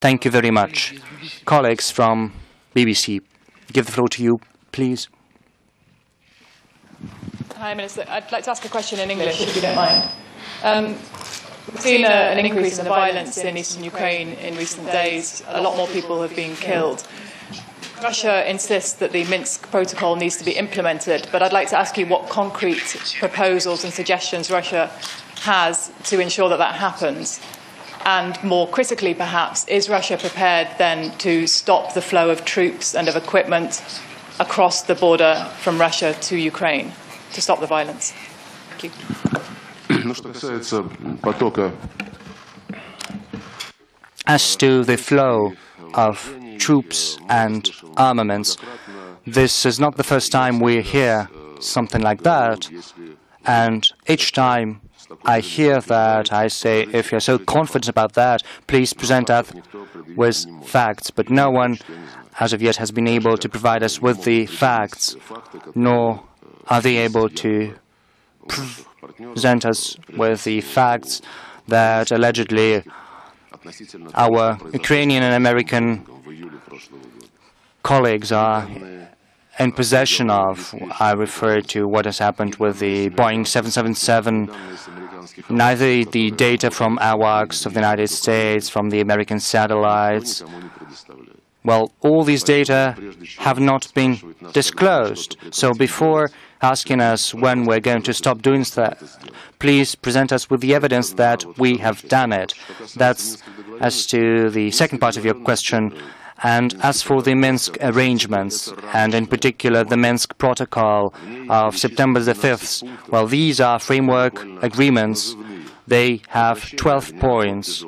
Thank you very much. Colleagues from BBC, give the floor to you, please. Hi, Minister. I'd like to ask a question in English, if you don't mind. We've seen an increase in the violence in eastern Ukraine in recent days. A lot more people have been killed. Russia insists that the Minsk protocol needs to be implemented, but I'd like to ask you what concrete proposals and suggestions Russia has to ensure that that happens. And more critically, perhaps, is Russia prepared then to stop the flow of troops and of equipment across the border from Russia to Ukraine, to stop the violence? Thank you. As to the flow of troops and armaments, this is not the first time we hear something like that. And each time I hear that, I say, if you're so confident about that, please present us with facts. But no one, as of yet, has been able to provide us with the facts, nor are they able to present us with the facts that allegedly our Ukrainian and American colleagues are in possession of. I refer to what has happened with the Boeing 777, neither the data from AWACS of the United States, from the American satellites. Well, all these data have not been disclosed. So before asking us when we're going to stop doing that, please present us with the evidence that we have done it. That's as to the second part of your question. And as for the Minsk arrangements, and in particular the Minsk Protocol of September the 5th, well, these are framework agreements. They have 12 points.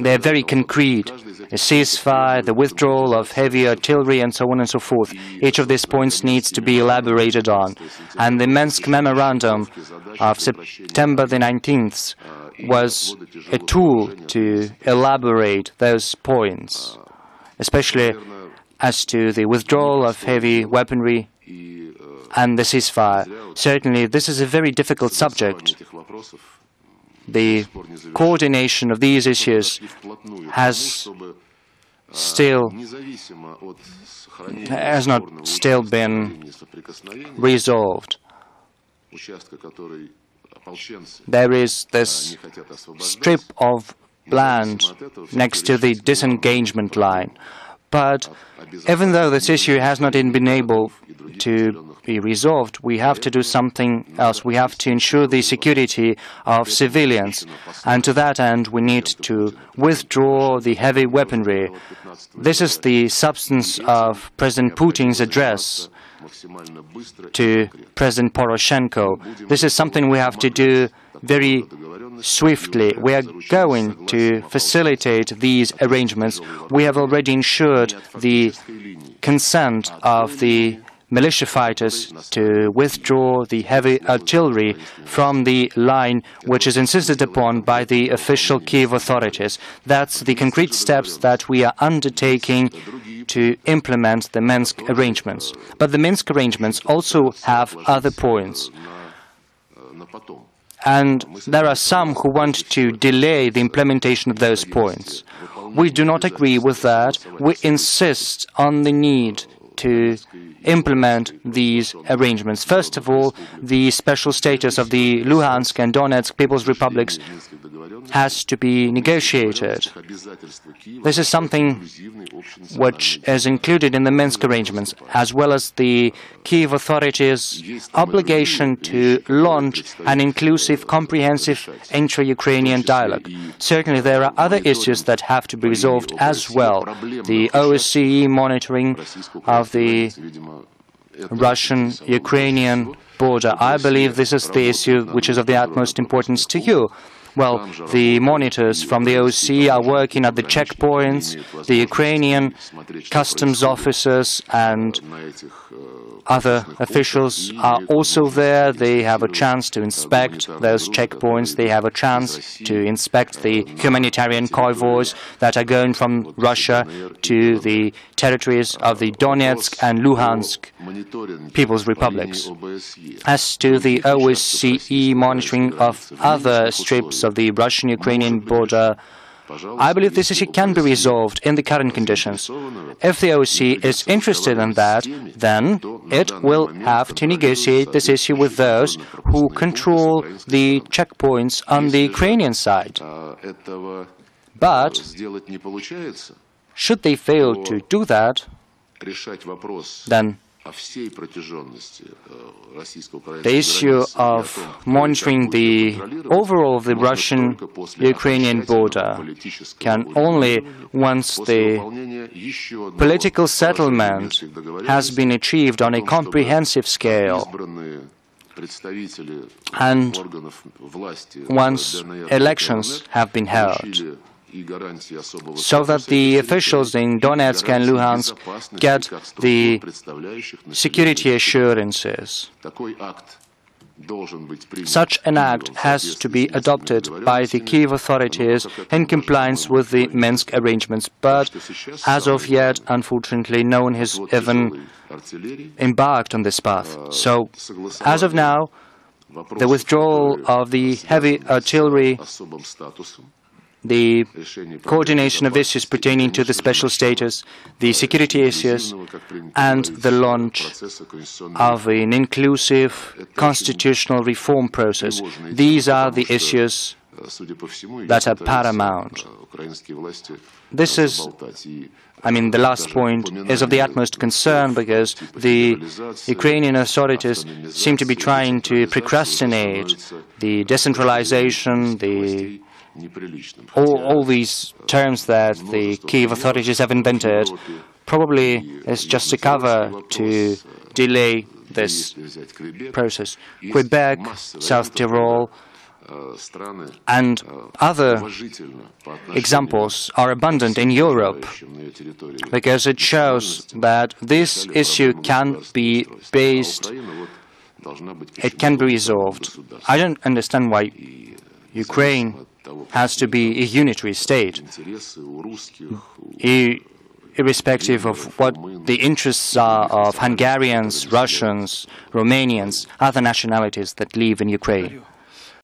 They're very concrete. A ceasefire, the withdrawal of heavy artillery, and so on and so forth. Each of these points needs to be elaborated on. And the Minsk Memorandum of September the 19th was a tool to elaborate those points, especially as to the withdrawal of heavy weaponry and the ceasefire. Certainly, this is a very difficult subject. The coordination of these issues has not still been resolved. There is this strip of land next to the disengagement line. But even though this issue has not been able to be resolved, we have to do something else. We have to ensure the security of civilians. And to that end, we need to withdraw the heavy weaponry. This is the substance of President Putin's address to President Poroshenko. This is something we have to do very swiftly. We are going to facilitate these arrangements. We have already ensured the consent of the militia fighters to withdraw the heavy artillery from the line which is insisted upon by the official Kiev authorities. That's the concrete steps that we are undertaking to implement the Minsk arrangements. But the Minsk arrangements also have other points. And there are some who want to delay the implementation of those points. We do not agree with that. We insist on the need to implement these arrangements. First of all, the special status of the Luhansk and Donetsk People's Republics has to be negotiated. This is something which is included in the Minsk arrangements, as well as the Kiev authorities' obligation to launch an inclusive, comprehensive intra-Ukrainian dialogue. Certainly, there are other issues that have to be resolved as well. The OSCE monitoring of the Russian-Ukrainian border. I believe this is the issue which is of the utmost importance to you. Well, the monitors from the OSCE are working at the checkpoints. The Ukrainian customs officers and other officials are also there. They have a chance to inspect those checkpoints. They have a chance to inspect the humanitarian convoys that are going from Russia to the territories of the Donetsk and Luhansk People's Republics. As to the OSCE monitoring of other strips of the Russian-Ukrainian border, I believe this issue can be resolved in the current conditions. If the OSCE is interested in that, then it will have to negotiate this issue with those who control the checkpoints on the Ukrainian side. But should they fail to do that, then the issue of monitoring the overall of the Russian-Ukrainian border can only, once the political settlement has been achieved on a comprehensive scale, and once elections have been held, so that the officials in Donetsk and Luhansk get the security assurances. Such an act has to be adopted by the Kyiv authorities in compliance with the Minsk arrangements, but as of yet, unfortunately, no one has even embarked on this path. So, as of now, the withdrawal of the heavy artillery, the coordination of issues pertaining to the special status, the security issues, and the launch of an inclusive constitutional reform process. These are the issues that are paramount. This is, the last point is of the utmost concern because the Ukrainian authorities seem to be trying to procrastinate the decentralization, all these terms that the Kyiv authorities have invented probably is just a cover to delay this process. Quebec, South Tyrol, and other examples are abundant in Europe because it shows that this issue can be based, it can be resolved. I don't understand why Ukraine has to be a unitary state, irrespective of what the interests are of Hungarians, Russians, Romanians, other nationalities that live in Ukraine.